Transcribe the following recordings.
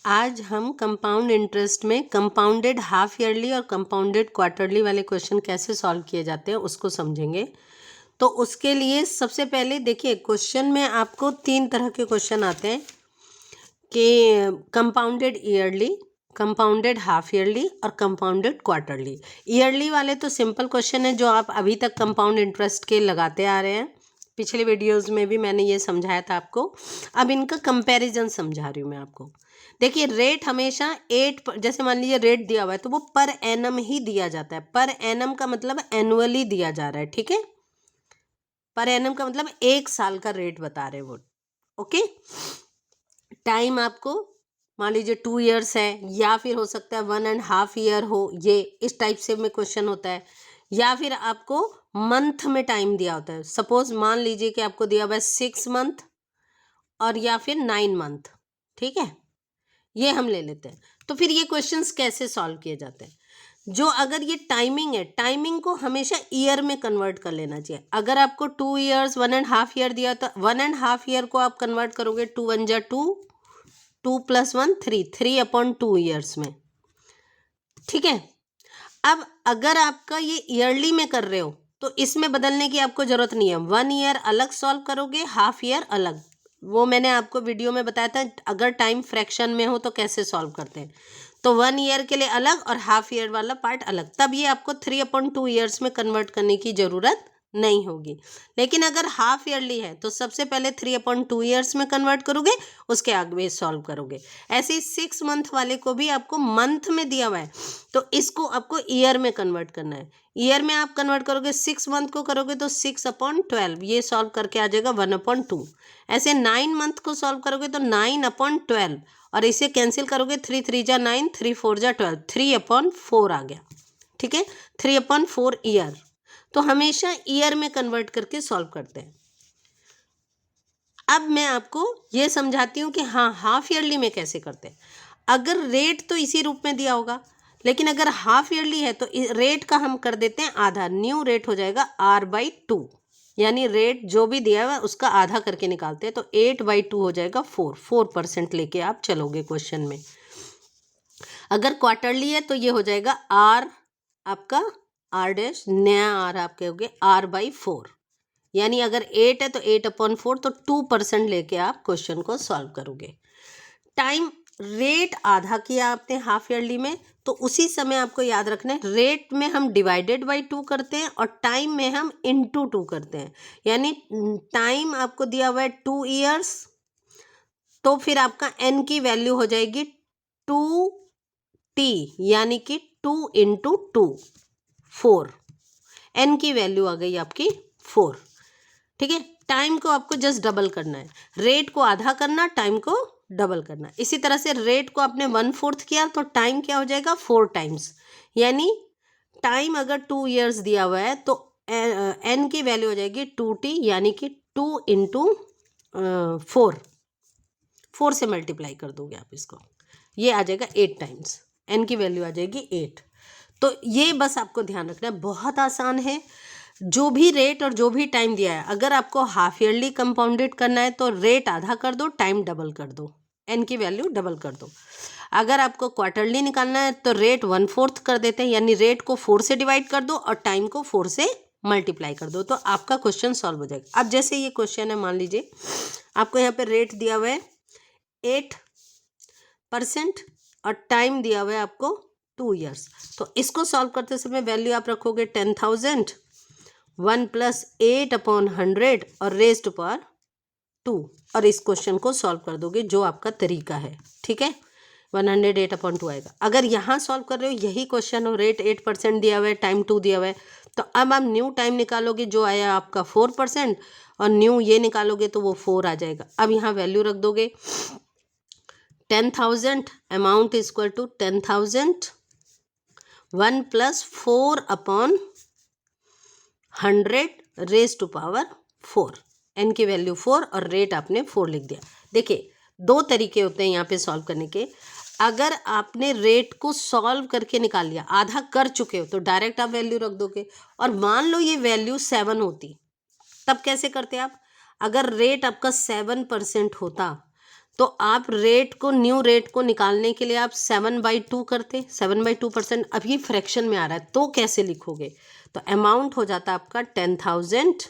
आज हम compound interest में कंपाउंडेड हाफ ईयरली और कंपाउंडेड क्वार्टरली वाले क्वेश्चन कैसे सॉल्व किए जाते हैं उसको समझेंगे। तो उसके लिए सबसे पहले देखिए, क्वेश्चन में आपको 3 तरह के क्वेश्चन आते हैं कि compounded yearly, compounded half yearly और कंपाउंडेड क्वार्टरली। ईयरली वाले तो सिंपल क्वेश्चन है जो आप अभी तक कंपाउंड इंटरेस्ट के लगाते आ रहे हैं, पिछले वीडियोस में भी मैंने ये समझाया था आपको। अब इनका कंपैरिजन समझा रही हूँ मैं आपको। देखिए, रेट हमेशा 8, जैसे मान लीजिए रेट दिया हुआ है तो वो पर एनम ही दिया जाता है। पर एनम का मतलब एनुअली दिया जा रहा है, ठीक है। पर एनम का मतलब 1 साल का रेट बता रहे वो, ओके। टाइम आपको मान लीजिए 2 इयर्स है, या फिर हो सकता है 1.5 ईयर हो, ये इस टाइप से में क्वेश्चन होता है। या फिर आपको मंथ में टाइम दिया होता है। सपोज मान लीजिए कि आपको दिया हुआ है 6 मंथ और या फिर 9 मंथ, ठीक है। ये हम ले लेते हैं। तो फिर ये क्वेश्चंस कैसे सॉल्व किए जाते हैं? जो अगर ये टाइमिंग है, टाइमिंग को हमेशा ईयर में कन्वर्ट कर लेना चाहिए। अगर आपको 2 इयर्स 1.5 ईयर दिया तो 1.5 ईयर को आप कन्वर्ट करोगे 2 1 जा 2, 2 + 1 3, 3/2 ईयर्स में, ठीक है। अब अगर आपका ये ईयरली में कर रहे हो तो इसमें बदलने की आपको जरूरत नहीं है। 1 ईयर अलग सॉल्व करोगे, हाफ ईयर अलग। वो मैंने आपको वीडियो में बताया था, अगर टाइम फ्रैक्शन में हो तो कैसे सॉल्व करते हैं। तो 1 ईयर के लिए अलग और हाफ ईयर वाला पार्ट अलग, तब ये आपको 3/2 ईयर्स में कन्वर्ट करने की जरूरत नहीं होगी। लेकिन अगर हाफ ईयरली है तो सबसे पहले 3/2 ईयर्स में कन्वर्ट करोगे, उसके आगे सॉल्व करोगे। ऐसे ही 6 मंथ वाले को भी आपको मंथ में दिया हुआ है तो इसको आपको ईयर में कन्वर्ट करना है। ईयर में आप कन्वर्ट करोगे, 6 मंथ को करोगे तो 6/12, ये सॉल्व करके आ जाएगा 1/2। ऐसे 9 मंथ को सॉल्व करोगे तो 9/12, और इसे कैंसिल करोगे 3 3 जा 9, 3 4 जा 12, 3/4 आ गया, ठीक है। 3/4 ईयर। तो हमेशा ईयर में कन्वर्ट करके सॉल्व करते हैं। अब मैं आपको ये समझाती हूँ कि हाँ, हाफ ईयरली में कैसे करते हैं। अगर रेट तो इसी रूप में दिया होगा, लेकिन अगर हाफ ईयरली है तो रेट का हम कर देते हैं आधा। न्यू रेट हो जाएगा R/2, यानी रेट जो भी दिया हुआ है उसका आधा करके निकालते हैं तो 8/2 हो जाएगा 4% लेके आप चलोगे क्वेश्चन में। अगर क्वार्टरली है तो ये हो जाएगा R, आपका R', नया R आपके हो गए R/4, यानी अगर 8 है तो 8/4, तो 2% लेके आप क्वेश्चन को सॉल्व करोगे। टाइम रेट आधा किया आपने हाफ ईयरली में, तो उसी समय आपको याद रखना है रेट में हम डिवाइडेड बाई 2 करते हैं और टाइम में हम इनटू 2 करते हैं। यानी टाइम आपको दिया हुआ है 2 इयर्स, तो फिर आपका n की वैल्यू हो जाएगी 2t, यानी कि 2 × 2 4, n की वैल्यू आ गई आपकी 4, ठीक है। टाइम को आपको जस्ट डबल करना है, रेट को आधा करना, टाइम को डबल करना। इसी तरह से रेट को आपने 1/4 किया तो टाइम क्या हो जाएगा 4 टाइम्स, यानी टाइम अगर 2 इयर्स दिया हुआ है तो n की वैल्यू हो जाएगी 2t, यानी कि 2 × 4 से मल्टीप्लाई कर दोगे आप इसको, ये आ जाएगा 8 टाइम्स, n की वैल्यू आ जाएगी 8। तो ये बस आपको ध्यान रखना है, बहुत आसान है। जो भी रेट और जो भी टाइम दिया है, अगर आपको हाफ ईयरली कंपाउंडेड करना है तो रेट आधा कर दो, टाइम डबल कर दो, n की वैल्यू डबल कर दो। अगर आपको क्वार्टरली निकालना है तो रेट 1/4 कर देते हैं, यानी रेट को 4 से डिवाइड कर दो और टाइम को 4 से मल्टीप्लाई कर दो, तो आपका क्वेश्चन सॉल्व हो जाएगा। अब जैसे ये क्वेश्चन है, मान लीजिए आपको यहाँ पे रेट दिया हुआ है 8% और टाइम दिया हुआ है आपको 2 इयर्स, तो इसको सॉल्व करते समय वैल्यू आप रखोगे 10,000, 1 + 8/100 और रेज़्ड पावर 2, और इस क्वेश्चन को सॉल्व कर दोगे जो आपका तरीका है, ठीक है। 108/2 आएगा। अगर यहाँ सॉल्व कर रहे हो यही क्वेश्चन हो, रेट 8% दिया हुआ है, टाइम 2 दिया हुआ है, तो अब आप न्यू टाइम निकालोगे जो आया आपका 4%, और न्यू ये निकालोगे तो वो 4 आ जाएगा। अब यहाँ वैल्यू रख दोगे 10,000, amount is equal to 10,000, 1 + 4/100 raise to power 4, n की वैल्यू 4 और रेट आपने 4 लिख दिया। देखिए, 2 तरीके होते हैं यहाँ पे सॉल्व करने के। अगर आपने रेट को सॉल्व करके निकाल लिया, आधा कर चुके हो, तो डायरेक्ट आप वैल्यू रख दोगे। और मान लो ये वैल्यू 7 होती, तब कैसे करते आप? अगर रेट आपका 7% होता तो आप रेट को, न्यू रेट को निकालने के लिए आप 7/2 करते, 7/2%। अब ये फ्रैक्शन में आ रहा है तो कैसे लिखोगे? तो अमाउंट हो जाता है आपका 10,000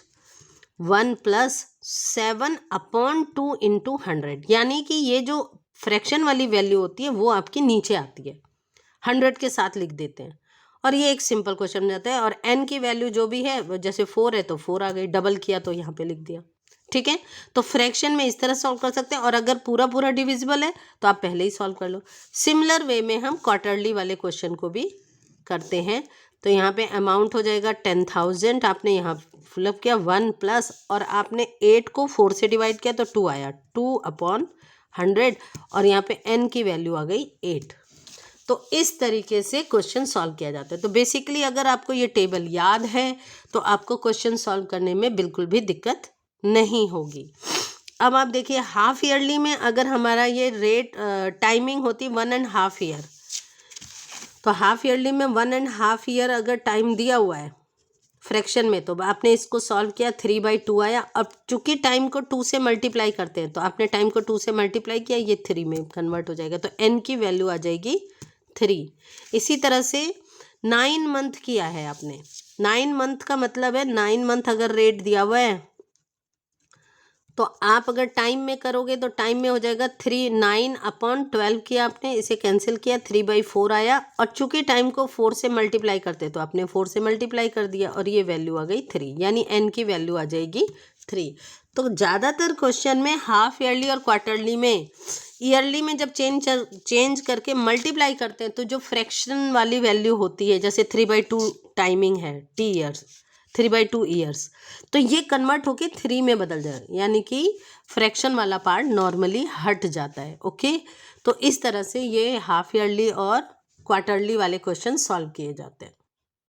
1 + 7/2 × 100, यानी कि ये जो फ्रैक्शन वाली वैल्यू होती है वो आपकी नीचे आती है, 100 के साथ लिख देते हैं और ये एक सिंपल क्वेश्चन बन जाता है। और n की वैल्यू जो भी है, जैसे 4 है तो 4 आ गई, डबल किया तो यहाँ पे लिख दिया। ठीक है, तो फ्रैक्शन में इस तरह सॉल्व कर सकते हैं, और अगर पूरा पूरा डिविजिबल है तो आप पहले ही सॉल्व कर लो। सिमिलर वे में हम क्वार्टरली वाले क्वेश्चन को भी करते हैं। तो यहाँ पे अमाउंट हो जाएगा 10,000, आपने यहाँ फिलअप किया 1 + और आपने 8 को 4 से डिवाइड किया तो 2 आया, 2/100, और यहाँ पे n की वैल्यू आ गई 8। तो इस तरीके से क्वेश्चन सॉल्व किया जाता है। तो बेसिकली अगर आपको ये टेबल याद है तो आपको क्वेश्चन सॉल्व करने में बिल्कुल भी दिक्कत नहीं होगी। अब आप देखिए हाफ ईयरली में अगर हमारा ये रेट टाइमिंग होती 1.5 ईयर, तो हाफ ईयरली में 1.5 ईयर अगर टाइम दिया हुआ है फ्रैक्शन में, तो आपने इसको सॉल्व किया 3/2 आया। अब चूंकि टाइम को 2 से मल्टीप्लाई करते हैं तो आपने टाइम को 2 से मल्टीप्लाई किया, ये 3 में कन्वर्ट हो जाएगा, तो n की वैल्यू आ जाएगी 3। इसी तरह से 9 मंथ किया है आपने, 9 मंथ का मतलब है 9 मंथ अगर रेट दिया हुआ है तो आप अगर टाइम में करोगे तो टाइम में हो जाएगा 9/12 किया आपने, इसे कैंसिल किया, 3/4 आया, और चूंकि टाइम को 4 से मल्टीप्लाई करते तो आपने 4 से मल्टीप्लाई कर दिया और ये वैल्यू आ गई 3, यानी n की वैल्यू आ जाएगी 3। तो ज़्यादातर क्वेश्चन में हाफ ईयरली और क्वार्टरली में, ईयरली में जब चेंज करके मल्टीप्लाई करते हैं तो जो फ्रैक्शन वाली वैल्यू होती है, जैसे 3/2 टाइमिंग है, 3/2 ईयर्स, तो ये कन्वर्ट होके 3 में बदल जाए, यानी कि फ्रैक्शन वाला पार्ट नॉर्मली हट जाता है। ओके, तो इस तरह से ये हाफ ईयरली और क्वार्टरली वाले क्वेश्चन सॉल्व किए जाते हैं।